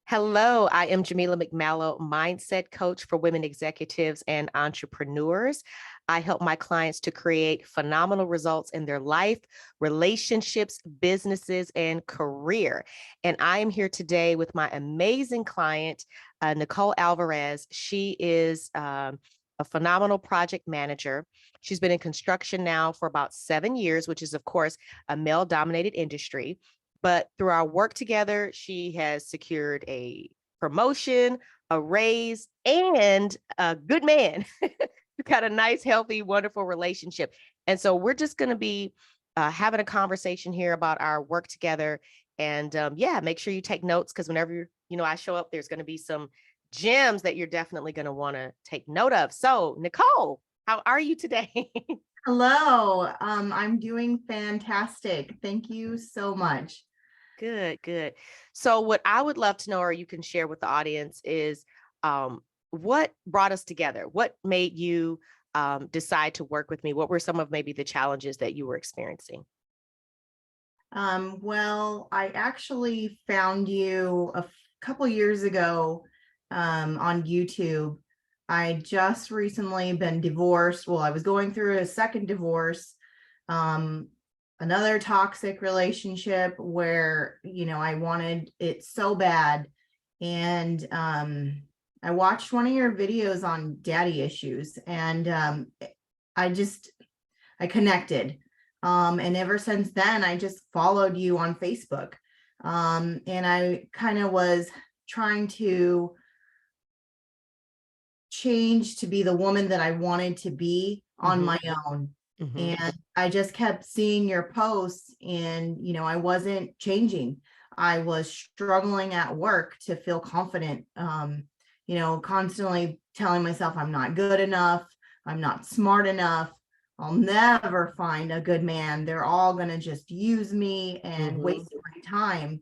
Hello, I am Jamila McMallow, mindset coach for women executives and entrepreneurs. I help my clients to create phenomenal results in their life, relationships, businesses, and career. And I am here today with my amazing client, Nicole Alvarez. She is a phenomenal project manager. She's been in construction now for about 7 years, which is, of course, a male dominated industry. But through our work together, she has secured a promotion, a raise, and a good man. We've got a nice, healthy, wonderful relationship. And so we're just going to be having a conversation here about our work together. And yeah, make sure you take notes because whenever I show up, there's going to be some gems that you're definitely going to want to take note of. So, Nicole, how are you today? Hello, I'm doing fantastic. Thank you so much. Good, good. So what I would love to know, or you can share with the audience, is what brought us together? What made you decide to work with me? What were some of maybe the challenges that you were experiencing? Well, I actually found you a couple years ago on YouTube. I just recently been divorced. Well, I was going through a second divorce, um, another toxic relationship where, I wanted it so bad. And I watched one of your videos on daddy issues and I just, I connected. And ever since then, I just followed you on Facebook. And I kind of was trying to change to be the woman that I wanted to be on Hmm. my own. Hmm. And I just kept seeing your posts and, I wasn't changing. I was struggling at work to feel confident, constantly telling myself I'm not good enough. I'm not smart enough. I'll never find a good man. They're all going to just use me and Hmm. waste my time.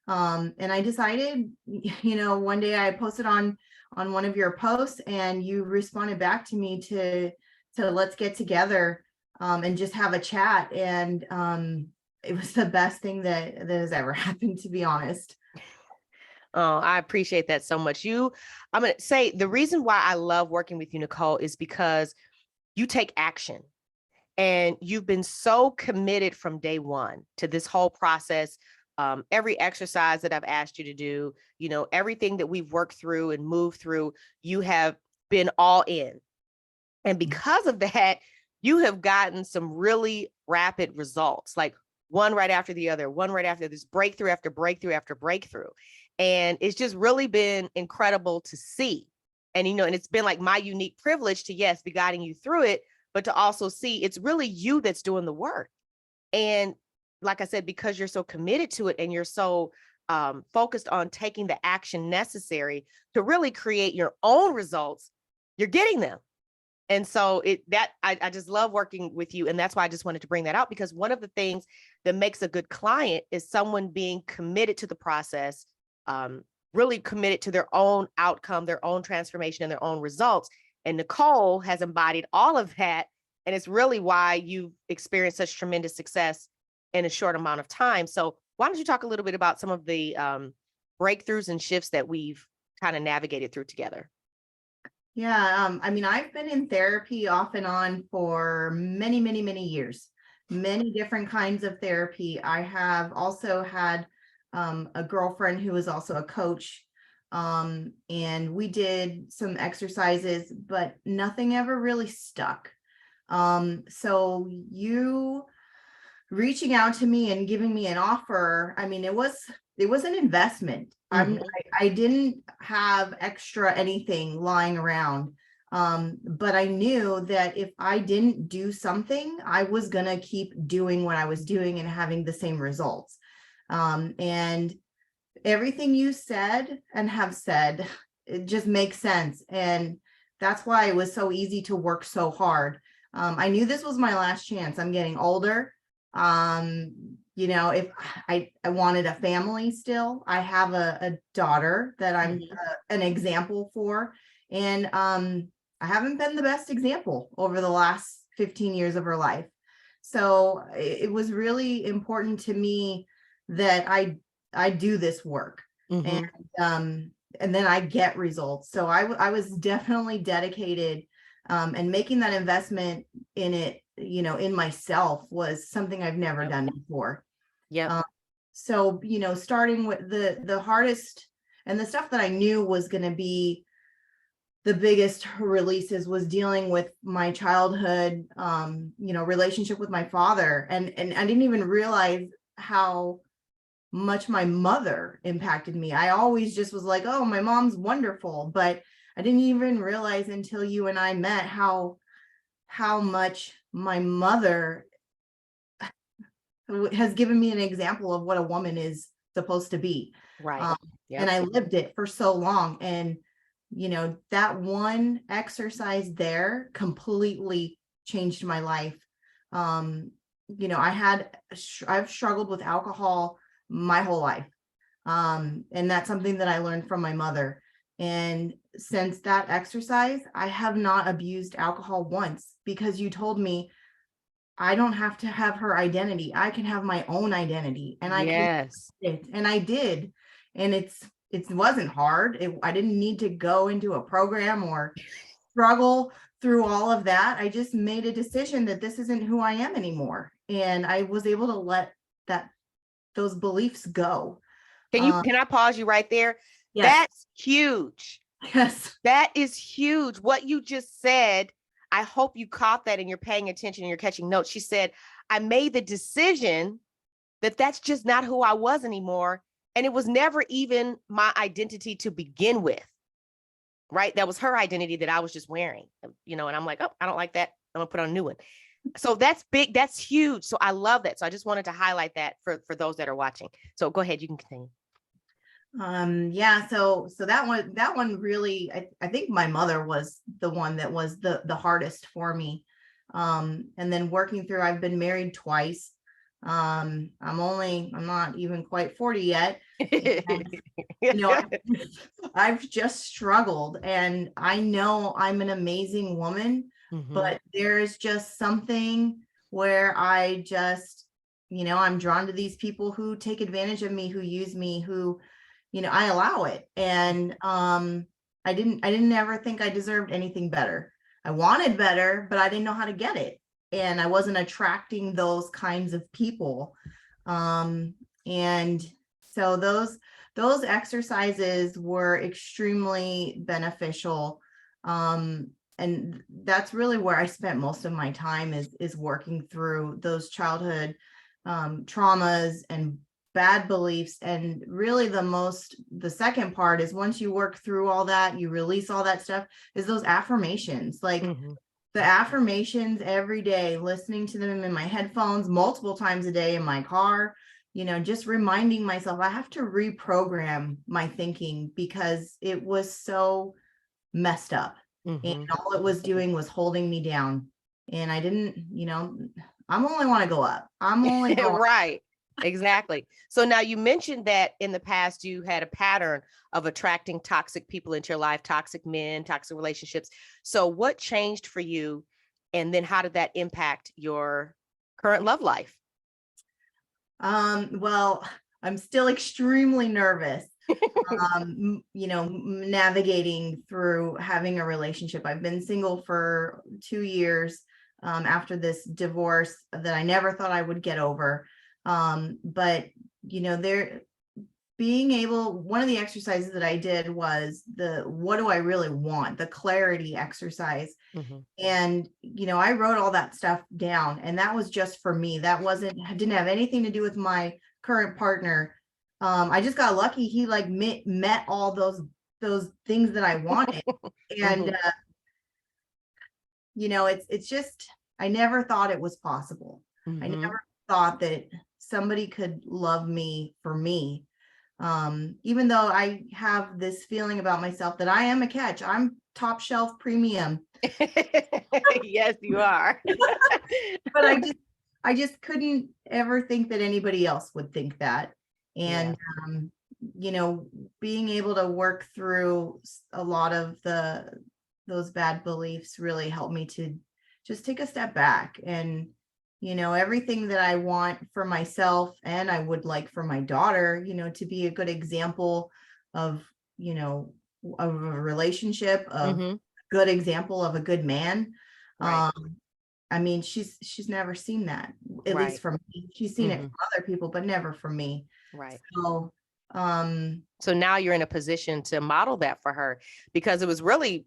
And I decided, one day I posted on one of your posts and you responded back to me to let's get together and just have a chat. And it was the best thing that has ever happened, to be honest. Oh, I appreciate that so much. I'm going to say the reason why I love working with you, Nicole, is because you take action. And you've been so committed from day one to this whole process. Every exercise that I've asked you to do, everything that we've worked through and moved through, you have been all in. And because of that, you have gotten some really rapid results, like one right after the other, one right after this, breakthrough after breakthrough after breakthrough. And it's just really been incredible to see. And it's been like my unique privilege to, yes, be guiding you through it, but to also see it's really you that's doing the work. And like I said, because you're so committed to it and you're so focused on taking the action necessary to really create your own results, you're getting them. And so I just love working with you. And that's why I just wanted to bring that out, because one of the things that makes a good client is someone being committed to the process, um, really committed to their own outcome, their own transformation, and their own results. And Nicole has embodied all of that. And it's really why you've experienced such tremendous success in a short amount of time. So why don't you talk a little bit about some of the breakthroughs and shifts that we've kind of navigated through together? Yeah, I mean, I've been in therapy off and on for many, many, many years, many different kinds of therapy. I have also had a girlfriend who was also a coach, and we did some exercises, but nothing ever really stuck. So you reaching out to me and giving me an offer, I mean, it was an investment. Hmm. I didn't have extra anything lying around. But I knew that if I didn't do something, I was gonna keep doing what I was doing and having the same results. And everything you said and have said, it just makes sense. And that's why it was so easy to work so hard. I knew this was my last chance. I'm getting older. If I wanted a family still, I have a daughter that I'm Hmm. an example for. And I haven't been the best example over the last 15 years of her life. So it was really important to me that I do this work. Mhm. And then I get results. So I was definitely dedicated, and making that investment in it, in myself was something I've never Yep. done before. Yep. Um, so, starting with the hardest and the stuff that I knew was going to be the biggest releases was dealing with my childhood, relationship with my father. And I didn't even realize how much my mother impacted me. I always just was like, oh, my mom's wonderful. But I didn't even realize until you and I met how much my mother has given me an example of what a woman is supposed to be. Right. Um, and Yep. I lived it for so long. And, that one exercise there completely changed my life. I've struggled with alcohol my whole life. And that's something that I learned from my mother. And since that exercise, I have not abused alcohol once, because you told me I don't have to have her identity. I can have my own identity, and I can Yes. it. And I did. And it wasn't hard. I didn't need to go into a program or struggle through all of that. I just made a decision that this isn't who I am anymore. And I was able to let that those beliefs go. Um, Can I pause you right there? yes, That's huge. yes, That is huge. What you just said, I hope you caught that and you're paying attention and you're catching notes. She said, I made the decision that that's just not who I was anymore. And it was never even my identity to begin with. Right. That was her identity that I was just wearing, and I'm like, oh, I don't like that. I'm gonna put on a new one. So that's big. That's huge. So I love that. So I just wanted to highlight that for those that are watching. So go ahead. You can continue. yeah. So that one really, I think my mother was the one that was the hardest for me. And then working through, I've been married twice. I'm not even quite 40 yet. And, you know, I've just struggled, and I know I'm an amazing woman, Mhm. but there's just something where I just, I'm drawn to these people who take advantage of me, who use me, who, I allow it. And I didn't ever think I deserved anything better. I wanted better, but I didn't know how to get it. And I wasn't attracting those kinds of people. And so those exercises were extremely beneficial. And that's really where I spent most of my time, is working through those childhood traumas and bad beliefs. And really the second part is, once you work through all that, you release all that stuff, is those affirmations. Like Mhm. the affirmations every day, listening to them in my headphones multiple times a day in my car, just reminding myself I have to reprogram my thinking, because it was so messed up. And Mhm. all it was doing was holding me down. And I didn't, I'm only want to go up. I'm only going. Right. Exactly. So now you mentioned that in the past you had a pattern of attracting toxic people into your life, toxic men, toxic relationships. So what changed for you? And then how did that impact your current love life? Well, I'm still extremely nervous, navigating through having a relationship. I've been single for 2 years, after this divorce that I never thought I would get over. But there being able, one of the exercises that I did was the what do I really want, the clarity exercise. Mhm. And I wrote all that stuff down, and that was just for me. That didn't have anything to do with my current partner. I just got lucky. He like met all those things that I wanted. And Mhm. it's just, I never thought it was possible. I Mhm. never thought that somebody could love me for me. Even though I have this feeling about myself that I am a catch, I'm top shelf premium. Yes, you are. But I just couldn't ever think that anybody else would think that. Yeah. And you know being able to work through a lot of those bad beliefs really helped me to just take a step back and everything that I want for myself, and I would like for my daughter, to be a good example of, of a relationship, of Mm-hmm. good example of a good man. Right. I mean, she's never seen that, at least Right. from me. She's seen it Mm-hmm. from other people, but never from me. Right. So, um, So now you're in a position to model that for her, because it was really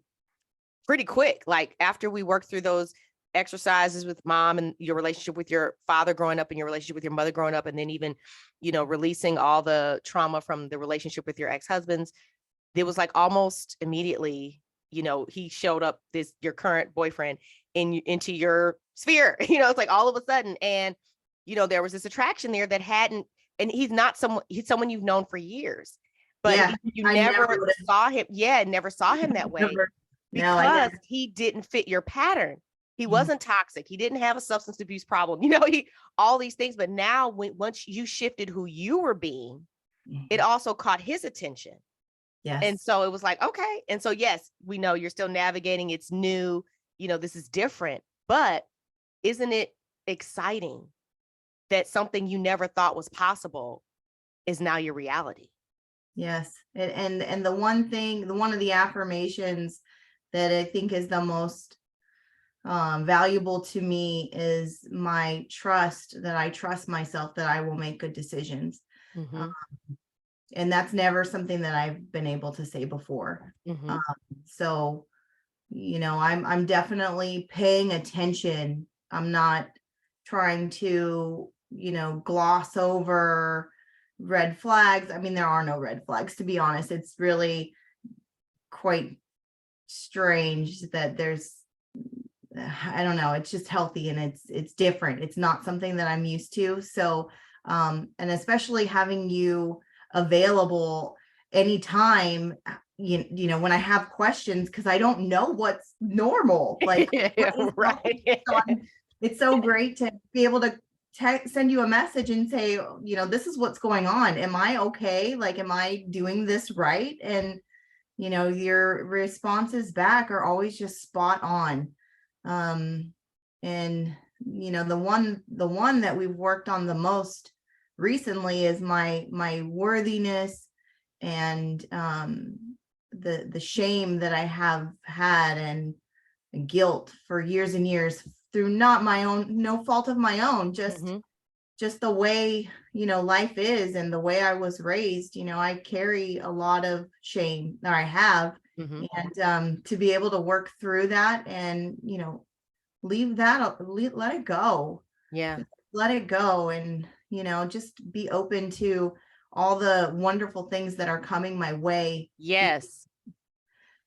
pretty quick. Like after we worked through those exercises with mom and your relationship with your father growing up and your relationship with your mother growing up, and then even, releasing all the trauma from the relationship with your ex-husbands, it was like almost immediately, he showed up, your current boyfriend, into your sphere. It's like all of a sudden. And, there was this attraction there that hadn't, and he's someone you've known for years, but yeah, you I never never would saw him. Yeah, never saw him that have way never, no, I because never. he didn't fit your pattern. He Mhm. wasn't toxic. He didn't have a substance abuse problem. All these things. But now, once you shifted who you were being, it also caught his attention. And Yes. so it was like, okay. And so, yes, we know you're still navigating. It's new. This is different. But isn't it exciting that something you never thought was possible is now your reality? Yes. And one of the affirmations that I think is the most valuable to me is my trust, that I trust myself, that I will make good decisions. Uh, Mm-hmm. and that's never something that I've been able to say before. Mm-hmm. Um, so, I'm definitely paying attention. I'm not trying to, gloss over red flags. I mean, there are no red flags, to be honest. It's really quite strange that there's, I don't know, it's just healthy, and it's different. It's not something that I'm used to. So, and especially having you available anytime, when I have questions, because I don't know what's normal, like what is healthy. Right. So it's so great to be able to send you a message and say, this is what's going on. Am I okay? Like, am I doing this right? And your responses back are always just spot on. And the one that we've worked on the most recently is my worthiness, and the shame that I have had, and guilt for years and years, through not my own, no fault of my own, just Mm-hmm. the way, life is, and the way I was raised. I carry a lot of shame, or I have. Mm-hmm. And to be able to work through that, and leave that, let it go. Yeah. Just let it go, and just be open to all the wonderful things that are coming my way, Yes.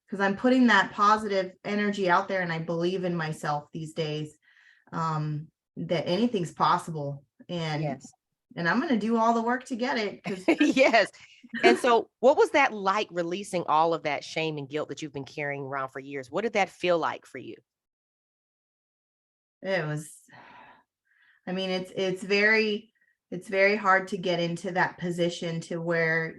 because I'm putting that positive energy out there, and I believe in myself these days, that anything's possible. and Yes. and I'm going to do all the work to get it, because Yes. And so what was that like, releasing all of that shame and guilt that you've been carrying around for years? What did that feel like for you? it was, I mean, it's very hard to get into that position, to where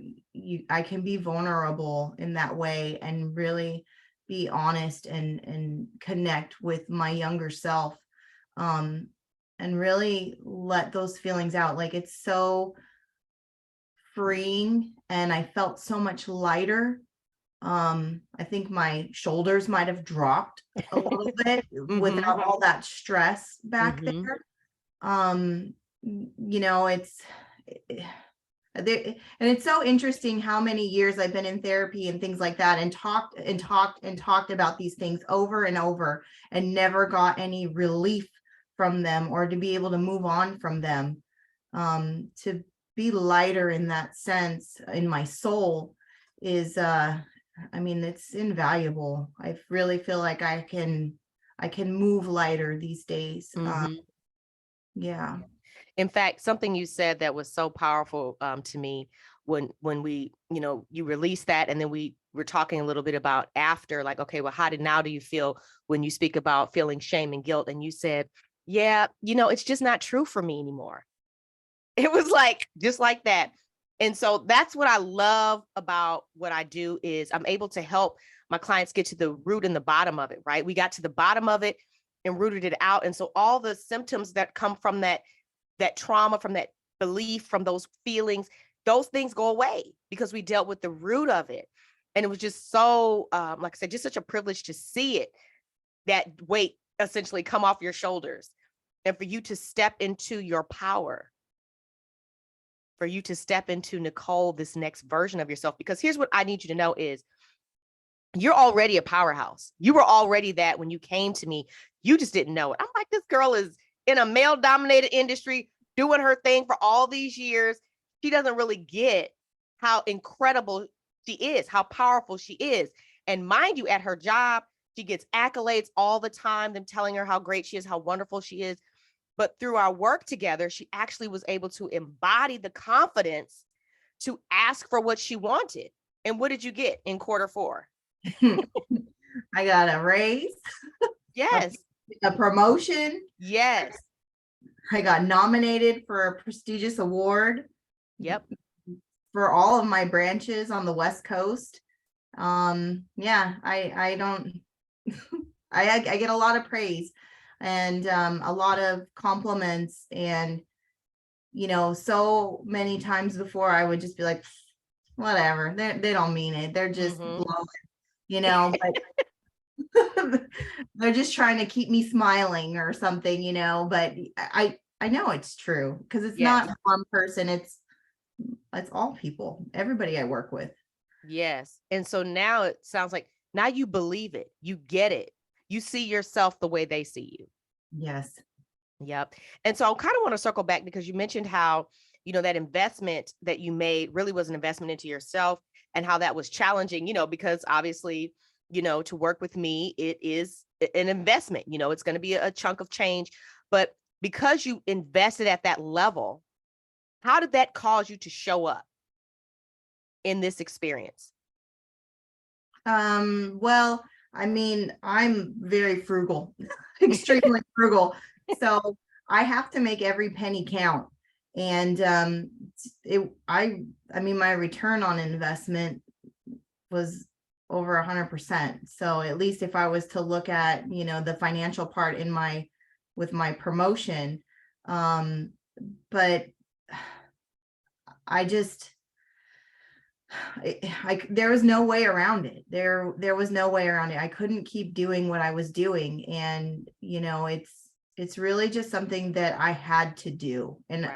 I can be vulnerable in that way, and really be honest, and connect with my younger self, um and really let those feelings out. Like, it's so freeing, and I felt so much lighter. I think my shoulders might have dropped a little bit Mm-hmm. without all that stress back Mm-hmm. there. It's there, and it's so interesting how many years I've been in therapy and things like that, and talked about these things over and over, and never got any relief from them, or to be able to move on from them. To be lighter in that sense, in my soul, is I mean, it's invaluable. I really feel like I can move lighter these days. Mm-hmm. Yeah. In fact, something you said that was so powerful, to me, when we, you released that, and then we were talking a little bit about after, like, okay, well, now do you feel when you speak about feeling shame and guilt? And you said, yeah, it's just not true for me anymore. It was like, just like that. And so that's what I love about what I do, is I'm able to help my clients get to the root and the bottom of it, right? We got to the bottom of it. and rooted it out. And so all the symptoms that come from that trauma, from that belief, from those feelings, those things go away because we dealt with the root of it. And it was just so, like I said, just such a privilege to see it, that weight essentially come off your shoulders, and for you to step into your power, for you to step into, Nicole, this next version of yourself. Because here's what I need you to know is, you're already a powerhouse. You were already that when you came to me. You just didn't know it. I'm like, this girl is in a male dominated industry doing her thing for all these years. She doesn't really get how incredible she is, how powerful she is. And mind you, at her job, she gets accolades all the time, them telling her how great she is, how wonderful she is. But through our work together, she actually was able to embody the confidence to ask for what she wanted. And what did you get in Q4? I got a raise, Yes. a promotion. Yes. I got nominated for a prestigious award. Yep. For all of my branches on the West Coast. Yeah, I don't, I get a lot of praise and a lot of compliments, and so many times before I would just be like, whatever, they don't mean it, they're just blowing, but they're just trying to keep me smiling or something, but I know it's true, because it's Yes. not one person, it's all people, everybody I work with. Yes. And so now it sounds like now you believe it, you get it, you see yourself the way they see you. Yes. Yep. And so I kind of want to circle back, because you mentioned how, that investment that you made really was an investment into yourself, and how that was challenging, because obviously, to work with me, it is an investment, it's going to be a chunk of change. But because you invested at that level, how did that cause you to show up in this experience? Well, I mean, I'm very frugal, extremely frugal. So I have to make every penny count. And I mean, my return on investment was over 100%. So at least if I was to look at, the financial part with my promotion, but I just, there was no way around it. There was no way around it. I couldn't keep doing what I was doing. And, it's really just something that I had to do. And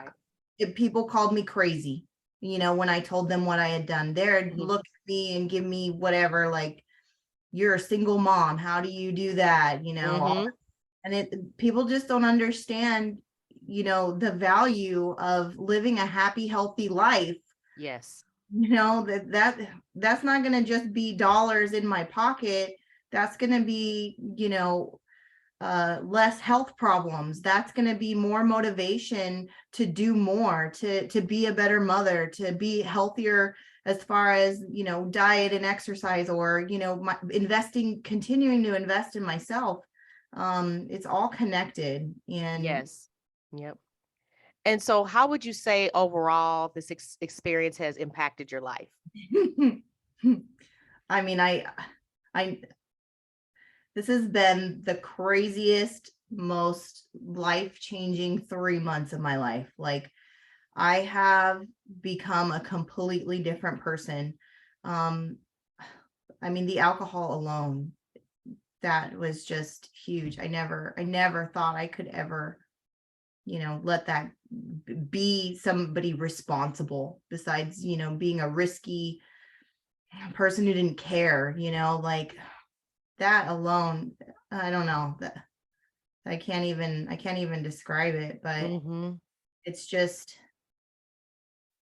people called me crazy, when I told them what I had done. They'd look at me and give me whatever, like, you're a single mom, how do you do that? And people just don't understand, the value of living a happy, healthy life. Yes. That's not going to just be dollars in my pocket. That's going to be, less health problems. That's going to be more motivation to do more, to be a better mother, to be healthier as far as, diet and exercise, or, continuing to invest in myself. It's all connected. And yes. Yep. And so how would you say overall this experience has impacted your life? I mean, this has been the craziest, most life-changing 3 months of my life. Like, I have become a completely different person. I mean, the alcohol alone, that was just huge. I never thought I could ever, let that be somebody responsible, besides, being a risky person who didn't care, like that alone. I don't know, that I can't even describe it, but it's just,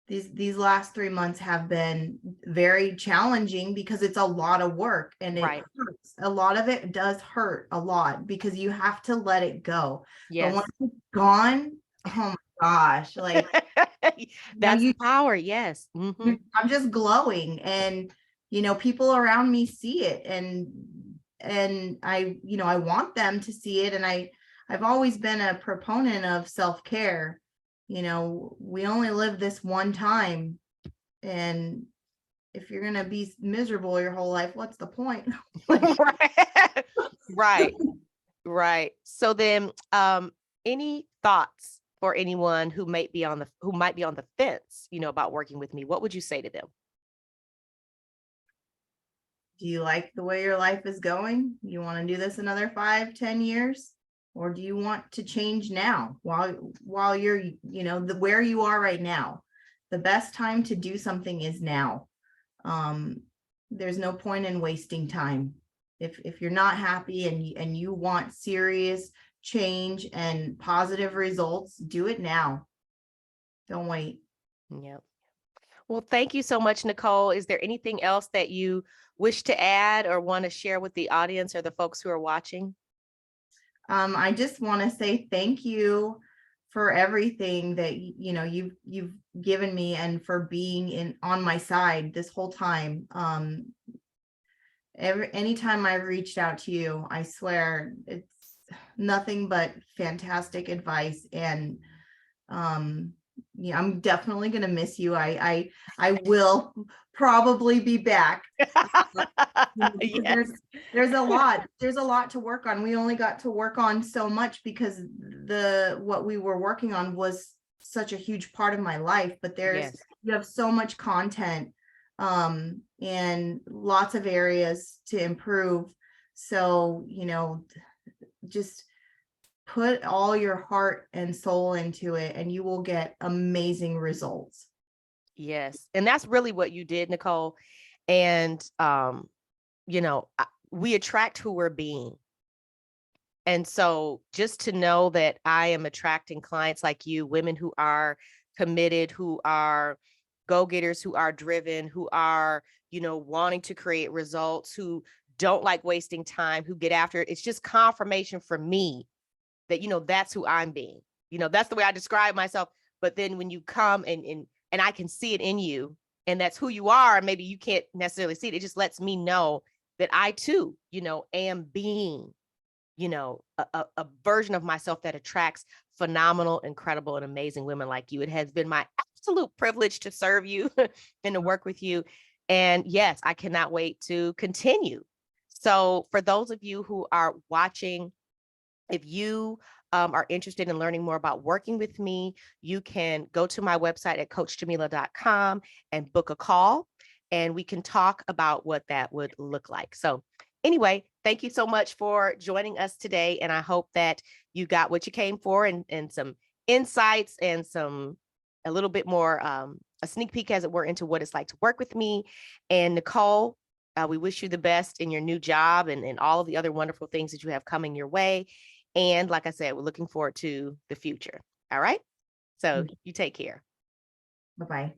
these last 3 months have been very challenging, because it's a lot of work, and it hurts. A lot of it does hurt a lot, because you have to let it go. But once it's gone, oh my gosh, like that's the power. Yes. I'm just glowing, and people around me see it, and I want them to see it. And I've always been a proponent of self-care. We only live this one time, and if you're gonna be miserable your whole life, what's the point? Right. Right. So then, any thoughts for anyone who might be on the fence, about working with me? What would you say to them? Do you like the way your life is going? You want to do this another 5, 10 years? Or do you want to change now while you're, where you are right now? The best time to do something is now. Um, there's no point in wasting time. If you're not happy and you want serious change and positive results, do it now. Don't wait. Yep. Well, thank you so much, Nicole. Is there anything else that you wish to add or want to share with the audience or the folks who are watching? I just want to say thank you for everything that you've given me and for being on my side this whole time. Anytime I've reached out to you, I swear it's nothing but fantastic advice. And yeah, I'm definitely gonna miss you. I will probably be back. Yes. There's a lot to work on. We only got to work on so much because what we were working on was such a huge part of my life, but Yes. you have so much content and lots of areas to improve. So, just put all your heart and soul into it and you will get amazing results. Yes. And that's really what you did, Nicole. And, we attract who we're being. And so just to know that I am attracting clients like you, women who are committed, who are go-getters, who are driven, who are, wanting to create results, who don't like wasting time, who get after it. It's just confirmation for me that, that's who I'm being. That's the way I describe myself. But then when you come and I can see it in you, and that's who you are, maybe you can't necessarily see it. It just lets me know that I too, am being, a version of myself that attracts phenomenal, incredible, and amazing women like you. It has been my absolute privilege to serve you and to work with you. And yes, I cannot wait to continue. So for those of you who are watching, if you are interested in learning more about working with me, you can go to my website at coachjamila.com and book a call, and we can talk about what that would look like. So anyway, thank you so much for joining us today. And I hope that you got what you came for, and some insights and a little bit more, a sneak peek, as it were, into what it's like to work with me. And Nicole, we wish you the best in your new job and all of the other wonderful things that you have coming your way. And like I said, we're looking forward to the future. All right. So you take care. Bye-bye.